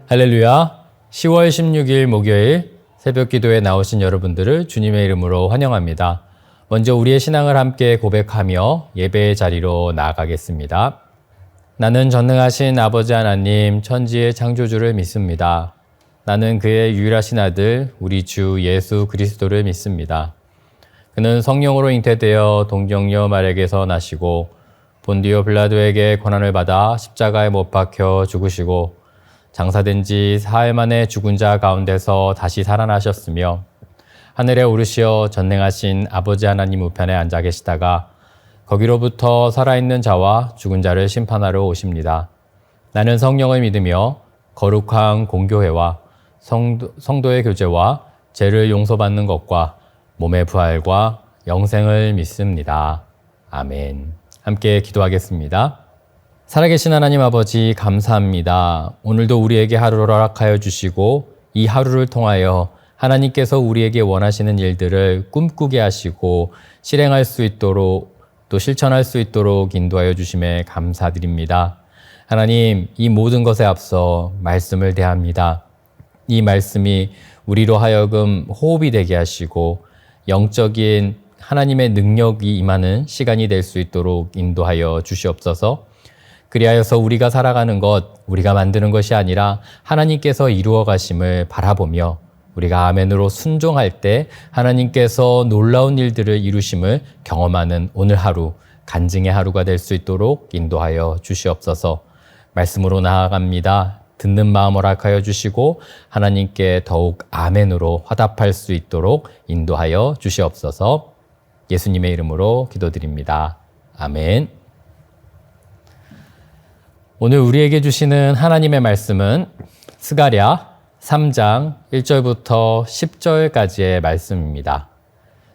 할렐루야. 10월 16일 목요일 새벽 기도에 나오신 여러분들을 주님의 이름으로 환영합니다. 먼저 우리의 신앙을 함께 고백하며 예배의 자리로 나아가겠습니다. 나는 전능하신 아버지 하나님 천지의 창조주를 믿습니다. 나는 그의 유일하신 아들 우리 주 예수 그리스도를 믿습니다. 그는 성령으로 잉태되어 동정녀 마리아에게서 나시고 본디오 빌라도에게 고난을 받아 십자가에 못 박혀 죽으시고 장사된 지 사흘 만에 죽은 자 가운데서 다시 살아나셨으며 하늘에 오르시어 전능하신 아버지 하나님 우편에 앉아 계시다가 거기로부터 살아있는 자와 죽은 자를 심판하러 오십니다. 나는 성령을 믿으며 거룩한 공교회와 성도의 교제와 죄를 용서받는 것과 몸의 부활과 영생을 믿습니다. 아멘. 함께 기도하겠습니다. 살아계신 하나님 아버지 감사합니다. 오늘도 우리에게 하루를 허락하여 주시고 이 하루를 통하여 하나님께서 우리에게 원하시는 일들을 꿈꾸게 하시고 실행할 수 있도록 또 실천할 수 있도록 인도하여 주심에 감사드립니다. 하나님, 이 모든 것에 앞서 말씀을 대합니다. 이 말씀이 우리로 하여금 호흡이 되게 하시고 영적인 하나님의 능력이 임하는 시간이 될 수 있도록 인도하여 주시옵소서. 그리하여서 우리가 살아가는 것, 우리가 만드는 것이 아니라 하나님께서 이루어 가심을 바라보며 우리가 아멘으로 순종할 때 하나님께서 놀라운 일들을 이루심을 경험하는 오늘 하루, 간증의 하루가 될 수 있도록 인도하여 주시옵소서. 말씀으로 나아갑니다. 듣는 마음 허락하여 주시고 하나님께 더욱 아멘으로 화답할 수 있도록 인도하여 주시옵소서. 예수님의 이름으로 기도드립니다. 아멘. 오늘 우리에게 주시는 하나님의 말씀은 스가랴 3장 1절부터 10절까지의 말씀입니다.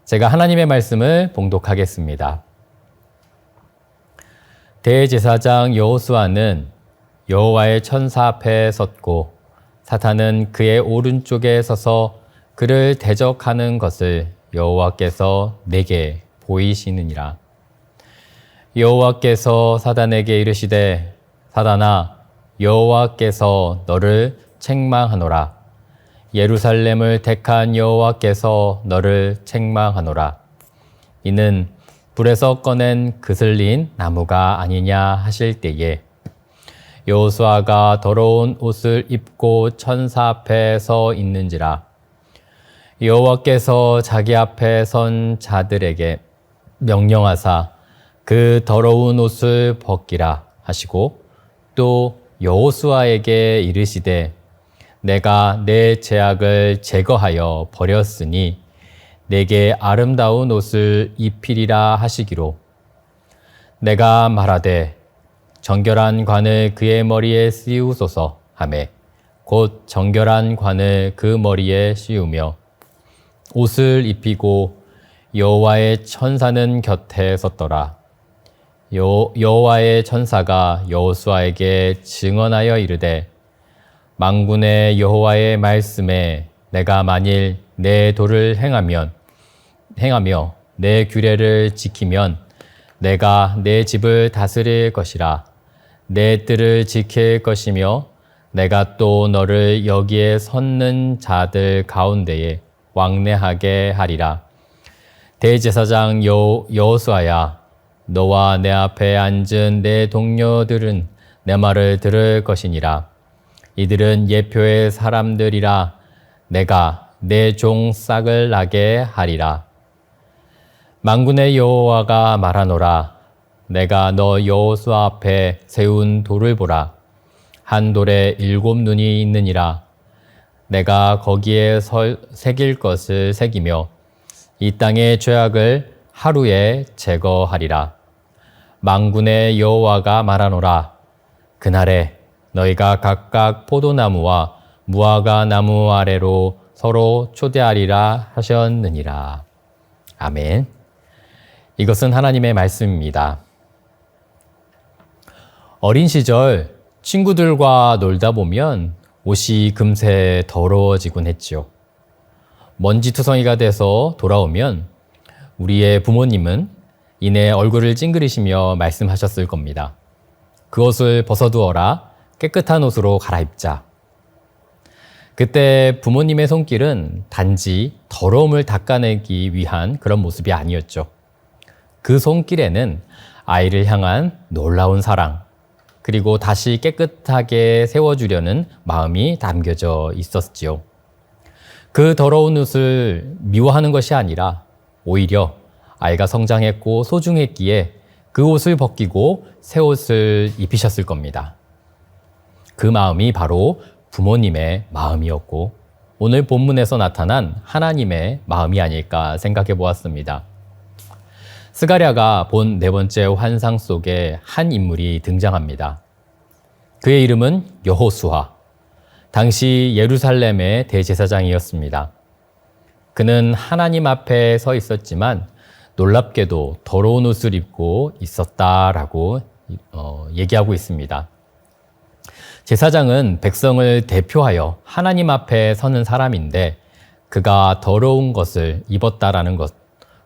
제가 하나님의 말씀을 봉독하겠습니다. 대제사장 여호수아는 여호와의 천사 앞에 섰고 사탄은 그의 오른쪽에 서서 그를 대적하는 것을 여호와께서 내게 보이시느니라. 여호와께서 사단에게 이르시되 사단아, 여호와께서 너를 책망하노라. 예루살렘을 택한 여호와께서 너를 책망하노라. 이는 불에서 꺼낸 그슬린 나무가 아니냐 하실 때에 여호수아가 더러운 옷을 입고 천사 앞에 서 있는지라. 여호와께서 자기 앞에 선 자들에게 명령하사 그 더러운 옷을 벗기라 하시고 또 여호수아에게 이르시되 내가 내 죄악을 제거하여 버렸으니 내게 아름다운 옷을 입히리라 하시기로 내가 말하되 정결한 관을 그의 머리에 씌우소서 하매 곧 정결한 관을 그 머리에 씌우며 옷을 입히고 여호와의 천사는 곁에 섰더라. 여호와의 천사가 여호수아에게 증언하여 이르되 만군의 여호와의 말씀에 내가 만일 내 도를 행하며 내 규례를 지키면 내가 내 집을 다스릴 것이라. 내 뜰을 지킬 것이며 내가 또 너를 여기에 섰는 자들 가운데에 왕래하게 하리라. 대제사장 여호수아야, 너와 내 앞에 앉은 내 동료들은 내 말을 들을 것이니라. 이들은 예표의 사람들이라. 내가 내 종 싹을 나게 하리라. 만군의 여호와가 말하노라. 내가 너 여호수아 앞에 세운 돌을 보라. 한 돌에 7 눈이 있느니라. 내가 거기에 새길 것을 새기며 이 땅의 죄악을 하루에 제거하리라. 만군의 여호와가 말하노라. 그날에 너희가 각각 포도나무와 무화과 나무 아래로 서로 초대하리라 하셨느니라. 아멘. 이것은 하나님의 말씀입니다. 어린 시절 친구들과 놀다 보면 옷이 금세 더러워지곤 했지요. 먼지투성이가 돼서 돌아오면 우리의 부모님은 이내 얼굴을 찡그리시며 말씀하셨을 겁니다. 그 옷을 벗어두어라. 깨끗한 옷으로 갈아입자. 그때 부모님의 손길은 단지 더러움을 닦아내기 위한 그런 모습이 아니었죠. 그 손길에는 아이를 향한 놀라운 사랑, 그리고 다시 깨끗하게 세워주려는 마음이 담겨져 있었지요. 그 더러운 옷을 미워하는 것이 아니라 오히려 아이가 성장했고 소중했기에 그 옷을 벗기고 새 옷을 입히셨을 겁니다. 그 마음이 바로 부모님의 마음이었고 오늘 본문에서 나타난 하나님의 마음이 아닐까 생각해 보았습니다. 스가랴가 본 네 번째 환상 속에 한 인물이 등장합니다. 그의 이름은 여호수아. 당시 예루살렘의 대제사장이었습니다. 그는 하나님 앞에 서 있었지만 놀랍게도 더러운 옷을 입고 있었다라고 얘기하고 있습니다. 제사장은 백성을 대표하여 하나님 앞에 서는 사람인데 그가 더러운 것을 입었다라는 것,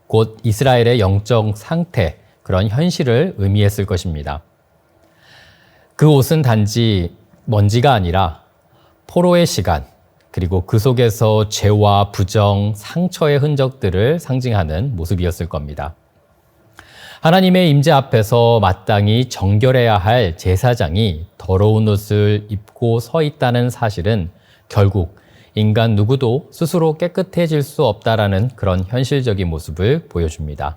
곧 이스라엘의 영적 상태, 그런 현실을 의미했을 것입니다. 그 옷은 단지 먼지가 아니라 포로의 시간, 그리고 그 속에서 죄와 부정, 상처의 흔적들을 상징하는 모습이었을 겁니다. 하나님의 임재 앞에서 마땅히 정결해야 할 제사장이 더러운 옷을 입고 서 있다는 사실은 결국 인간 누구도 스스로 깨끗해질 수 없다라는 그런 현실적인 모습을 보여줍니다.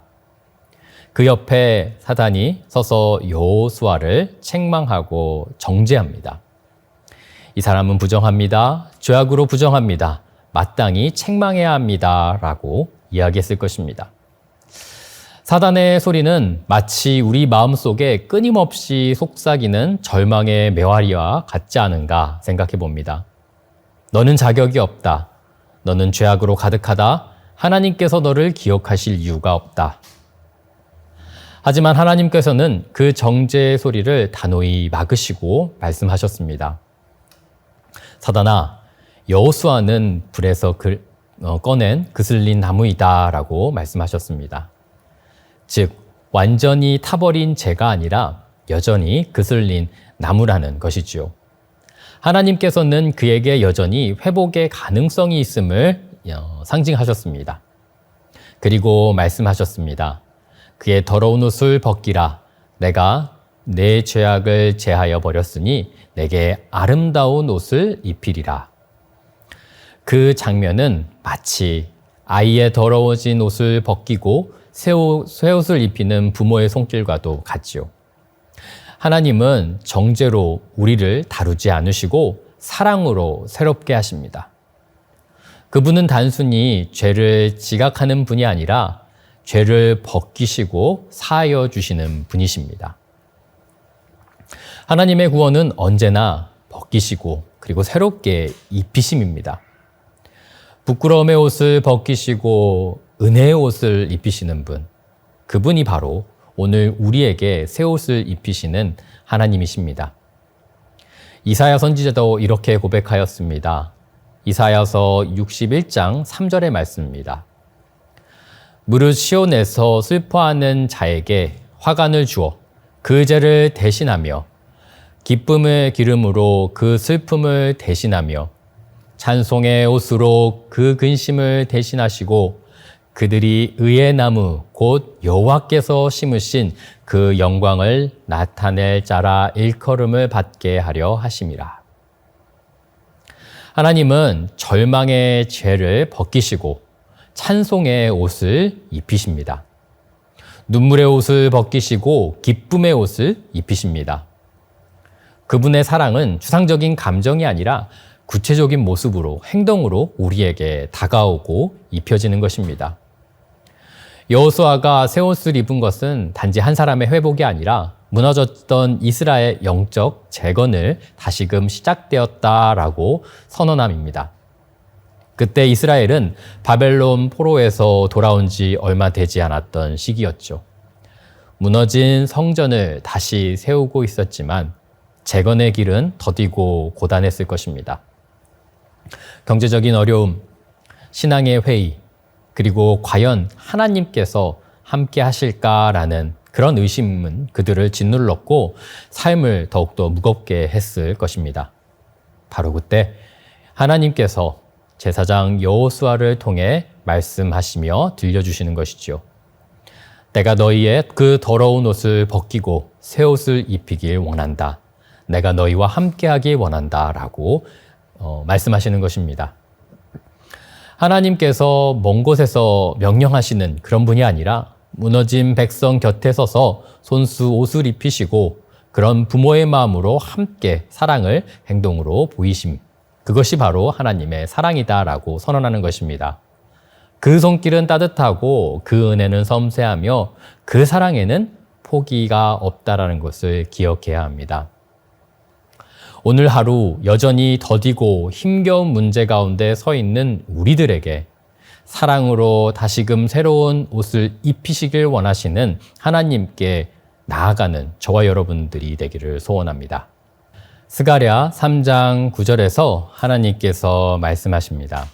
그 옆에 사단이 서서 여호수아를 책망하고 정죄합니다. 이 사람은 부정합니다. 죄악으로 부정합니다. 마땅히 책망해야 합니다. 라고 이야기했을 것입니다. 사단의 소리는 마치 우리 마음속에 끊임없이 속삭이는 절망의 메아리와 같지 않은가 생각해 봅니다. 너는 자격이 없다. 너는 죄악으로 가득하다. 하나님께서 너를 기억하실 이유가 없다. 하지만 하나님께서는 그 정죄의 소리를 단호히 막으시고 말씀하셨습니다. 사단아, 여호수아는 불에서 꺼낸 그슬린 나무이다 라고 말씀하셨습니다. 즉 완전히 타버린 죄가 아니라 여전히 그슬린 나무라는 것이지요. 하나님께서는 그에게 여전히 회복의 가능성이 있음을 상징하셨습니다. 그리고 말씀하셨습니다. 그의 더러운 옷을 벗기라. 내가 내 죄악을 제하여 버렸으니 내게 아름다운 옷을 입히리라. 그 장면은 마치 아이의 더러워진 옷을 벗기고 새 옷을 입히는 부모의 손길과도 같지요. 하나님은 정죄로 우리를 다루지 않으시고 사랑으로 새롭게 하십니다. 그분은 단순히 죄를 지각하는 분이 아니라 죄를 벗기시고 사하여 주시는 분이십니다. 하나님의 구원은 언제나 벗기시고 그리고 새롭게 입히심입니다. 부끄러움의 옷을 벗기시고 은혜의 옷을 입히시는 분, 그분이 바로 오늘 우리에게 새 옷을 입히시는 하나님이십니다. 이사야 선지자도 이렇게 고백하였습니다. 이사야서 61장 3절의 말씀입니다. 무릇 시온에서 슬퍼하는 자에게 화관을 주어 그 죄를 대신하며 기쁨의 기름으로 그 슬픔을 대신하며 찬송의 옷으로 그 근심을 대신하시고 그들이 의의 나무 곧 여호와께서 심으신 그 영광을 나타낼 자라 일컬음을 받게 하려 하심이라. 하나님은 절망의 죄를 벗기시고 찬송의 옷을 입히십니다. 눈물의 옷을 벗기시고 기쁨의 옷을 입히십니다. 그분의 사랑은 추상적인 감정이 아니라 구체적인 모습으로, 행동으로 우리에게 다가오고 입혀지는 것입니다. 여호수아가 새 옷을 입은 것은 단지 한 사람의 회복이 아니라 무너졌던 이스라엘 영적 재건을 다시금 시작되었다라고 선언함입니다. 그때 이스라엘은 바벨론 포로에서 돌아온 지 얼마 되지 않았던 시기였죠. 무너진 성전을 다시 세우고 있었지만 재건의 길은 더디고 고단했을 것입니다. 경제적인 어려움, 신앙의 회의, 그리고 과연 하나님께서 함께 하실까라는 그런 의심은 그들을 짓눌렀고 삶을 더욱더 무겁게 했을 것입니다. 바로 그때 하나님께서 제사장 여호수아를 통해 말씀하시며 들려주시는 것이지요. 내가 너희의 그 더러운 옷을 벗기고 새 옷을 입히길 원한다. 내가 너희와 함께하길 원한다. 라고 말씀하시는 것입니다. 하나님께서 먼 곳에서 명령하시는 그런 분이 아니라 무너진 백성 곁에 서서 손수 옷을 입히시고 그런 부모의 마음으로 함께 사랑을 행동으로 보이심. 그것이 바로 하나님의 사랑이다라고 선언하는 것입니다. 그 손길은 따뜻하고 그 은혜는 섬세하며 그 사랑에는 포기가 없다라는 것을 기억해야 합니다. 오늘 하루 여전히 더디고 힘겨운 문제 가운데 서 있는 우리들에게 사랑으로 다시금 새로운 옷을 입히시길 원하시는 하나님께 나아가는 저와 여러분들이 되기를 소원합니다. 스가랴 3장 9절에서 하나님께서 말씀하십니다.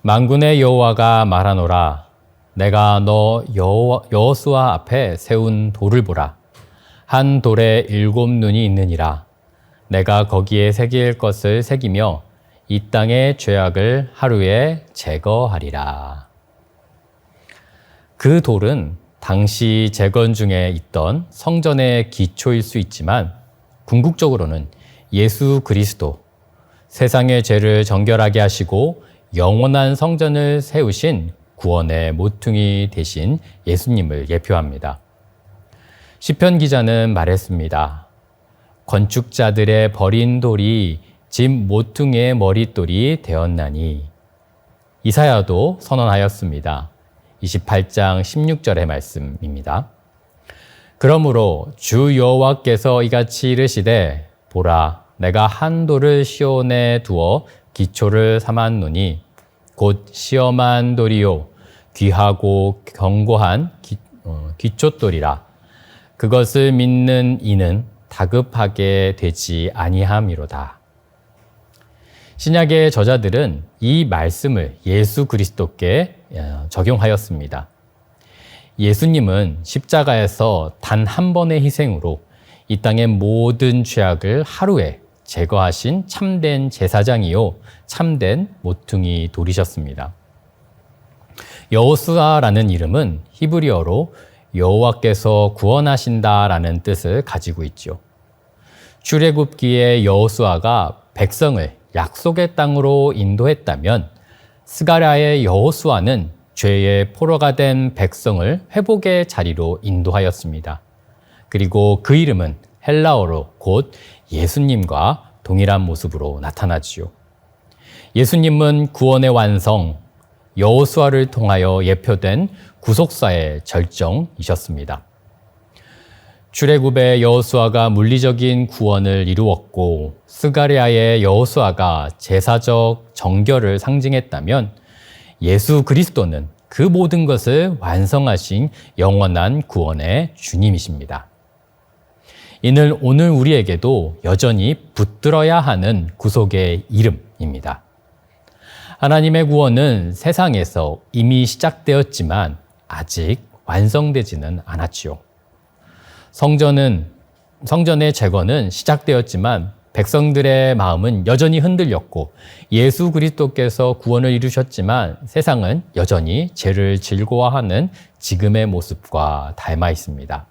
만군의 여호와가 말하노라. 내가 너 여호수아 앞에 세운 돌을 보라. 한 돌에 7 눈이 있느니라. 내가 거기에 새길 것을 새기며 이 땅의 죄악을 하루에 제거하리라. 그 돌은 당시 재건 중에 있던 성전의 기초일 수 있지만 궁극적으로는 예수 그리스도, 세상의 죄를 정결하게 하시고 영원한 성전을 세우신 구원의 모퉁이 되신 예수님을 예표합니다. 시편 기자는 말했습니다. 건축자들의 버린 돌이 집 모퉁이의 머릿돌이 되었나니. 이사야도 선언하였습니다. 28장 16절의 말씀입니다. 그러므로 주 여호와께서 이같이 이르시되 보라 내가 한 돌을 시온에 두어 기초를 삼았노니 곧 시험한 돌이요 귀하고 견고한 기초돌이라. 그것을 믿는 이는 다급하게 되지 아니함이로다. 신약의 저자들은 이 말씀을 예수 그리스도께 적용하였습니다. 예수님은 십자가에서 단 한 번의 희생으로 이 땅의 모든 죄악을 하루에 제거하신 참된 제사장이요 참된 모퉁이 돌이셨습니다. 여호수아라는 이름은 히브리어로 여호와께서 구원하신다라는 뜻을 가지고 있죠. 출애굽기의 여호수아가 백성을 약속의 땅으로 인도했다면 스가랴의 여호수아는 죄의 포로가 된 백성을 회복의 자리로 인도하였습니다. 그리고 그 이름은 헬라어로 곧 예수님과 동일한 모습으로 나타나지요. 예수님은 구원의 완성, 여호수아를 통하여 예표된 구속사의 절정이셨습니다. 출애굽의 여호수아가 물리적인 구원을 이루었고 스가랴의 여호수아가 제사적 정결을 상징했다면 예수 그리스도는 그 모든 것을 완성하신 영원한 구원의 주님이십니다. 이는 오늘 우리에게도 여전히 붙들어야 하는 구속의 이름입니다. 하나님의 구원은 세상에서 이미 시작되었지만 아직 완성되지는 않았지요. 성전의 재건은 시작되었지만 백성들의 마음은 여전히 흔들렸고 예수 그리스도께서 구원을 이루셨지만 세상은 여전히 죄를 즐거워하는 지금의 모습과 닮아 있습니다.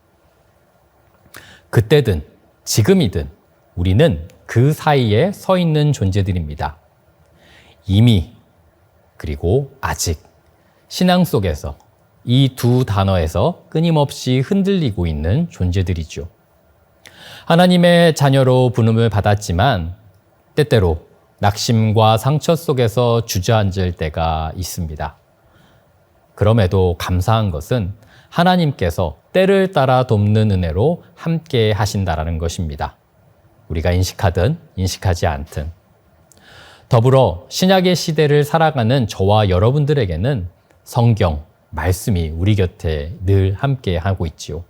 그때든 지금이든 우리는 그 사이에 서 있는 존재들입니다. 이미 그리고 아직 신앙 속에서 이 두 단어에서 끊임없이 흔들리고 있는 존재들이죠. 하나님의 자녀로 부름을 받았지만 때때로 낙심과 상처 속에서 주저앉을 때가 있습니다. 그럼에도 감사한 것은 하나님께서 때를 따라 돕는 은혜로 함께 하신다라는 것입니다. 우리가 인식하든 인식하지 않든. 더불어 신약의 시대를 살아가는 저와 여러분들에게는 성경, 말씀이 우리 곁에 늘 함께 하고 있지요.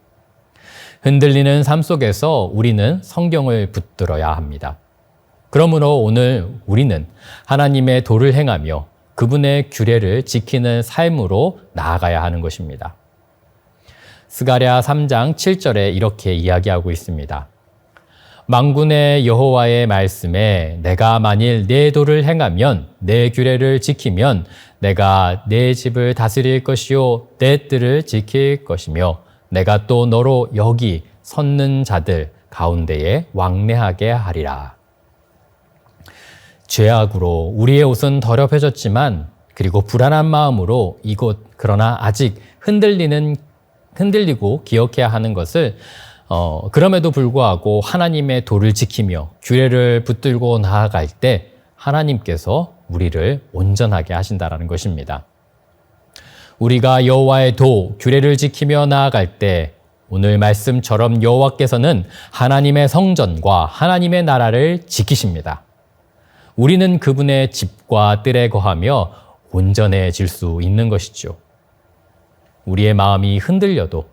흔들리는 삶 속에서 우리는 성경을 붙들어야 합니다. 그러므로 오늘 우리는 하나님의 도를 행하며 그분의 규례를 지키는 삶으로 나아가야 하는 것입니다. 스가랴 3장 7절에 이렇게 이야기하고 있습니다. 만군의 여호와의 말씀에 내가 만일 내 도를 행하면 내 규례를 지키면 내가 내 집을 다스릴 것이요 내 뜰을 지킬 것이며 내가 또 너로 여기 섰는 자들 가운데에 왕래하게 하리라. 죄악으로 우리의 옷은 더럽혀졌지만 그리고 불안한 마음으로 그러나 아직 흔들리고 기억해야 하는 것을 그럼에도 불구하고 하나님의 도를 지키며 규례를 붙들고 나아갈 때 하나님께서 우리를 온전하게 하신다라는 것입니다. 우리가 여호와의 도, 규례를 지키며 나아갈 때 오늘 말씀처럼 여호와께서는 하나님의 성전과 하나님의 나라를 지키십니다. 우리는 그분의 집과 뜰에 거하며 온전해질 수 있는 것이죠. 우리의 마음이 흔들려도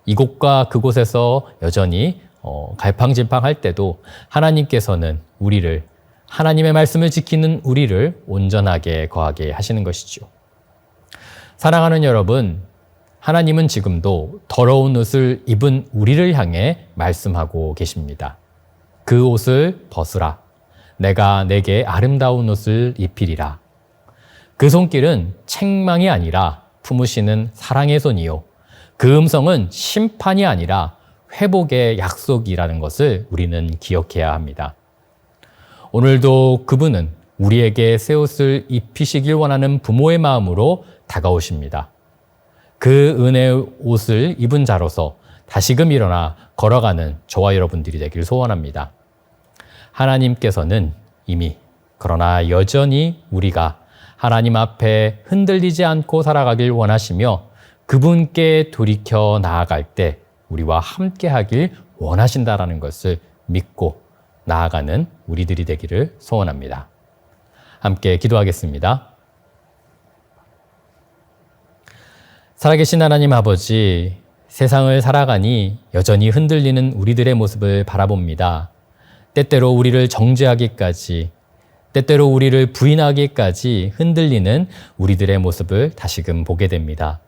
이곳과 그곳에서 여전히 갈팡질팡할 때도 하나님께서는 하나님의 말씀을 지키는 우리를 온전하게 거하게 하시는 것이죠. 사랑하는 여러분, 하나님은 지금도 더러운 옷을 입은 우리를 향해 말씀하고 계십니다. 그 옷을 벗으라. 내가 내게 아름다운 옷을 입히리라. 그 손길은 책망이 아니라 품으시는 사랑의 손이요. 그 음성은 심판이 아니라 회복의 약속이라는 것을 우리는 기억해야 합니다. 오늘도 그분은 우리에게 새 옷을 입히시길 원하는 부모의 마음으로 다가오십니다. 그 은혜의 옷을 입은 자로서 다시금 일어나 걸어가는 저와 여러분들이 되길 소원합니다. 하나님께서는 이미 그러나 여전히 우리가 하나님 앞에 흔들리지 않고 살아가길 원하시며 그분께 돌이켜 나아갈 때 우리와 함께 하길 원하신다라는 것을 믿고 나아가는 우리들이 되기를 소원합니다. 함께 기도하겠습니다. 살아계신 하나님 아버지, 세상을 살아가니 여전히 흔들리는 우리들의 모습을 바라봅니다. 때때로 우리를 정죄하기까지, 때때로 우리를 부인하기까지 흔들리는 우리들의 모습을 다시금 보게 됩니다.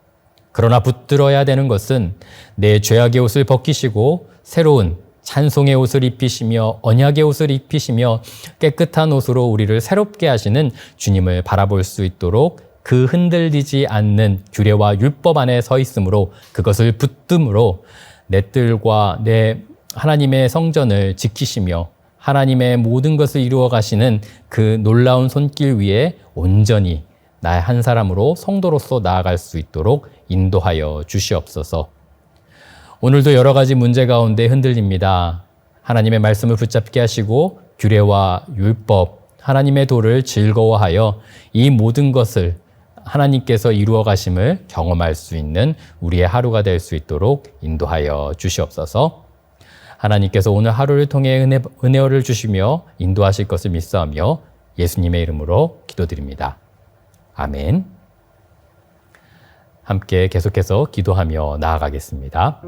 그러나 붙들어야 되는 것은 내 죄악의 옷을 벗기시고 새로운 찬송의 옷을 입히시며 언약의 옷을 입히시며 깨끗한 옷으로 우리를 새롭게 하시는 주님을 바라볼 수 있도록 그 흔들리지 않는 규례와 율법 안에 서 있으므로 그것을 붙듦으로 내 뜰과 내 하나님의 성전을 지키시며 하나님의 모든 것을 이루어 가시는 그 놀라운 손길 위에 온전히 나의 한 사람으로 성도로서 나아갈 수 있도록 인도하여 주시옵소서. 오늘도 여러 가지 문제 가운데 흔들립니다. 하나님의 말씀을 붙잡게 하시고 규례와 율법, 하나님의 도를 즐거워하여 이 모든 것을 하나님께서 이루어 가심을 경험할 수 있는 우리의 하루가 될 수 있도록 인도하여 주시옵소서. 하나님께서 오늘 하루를 통해 은혜를 주시며 인도하실 것을 믿사오며 예수님의 이름으로 기도드립니다. 아멘. 함께 계속해서 기도하며 나아가겠습니다.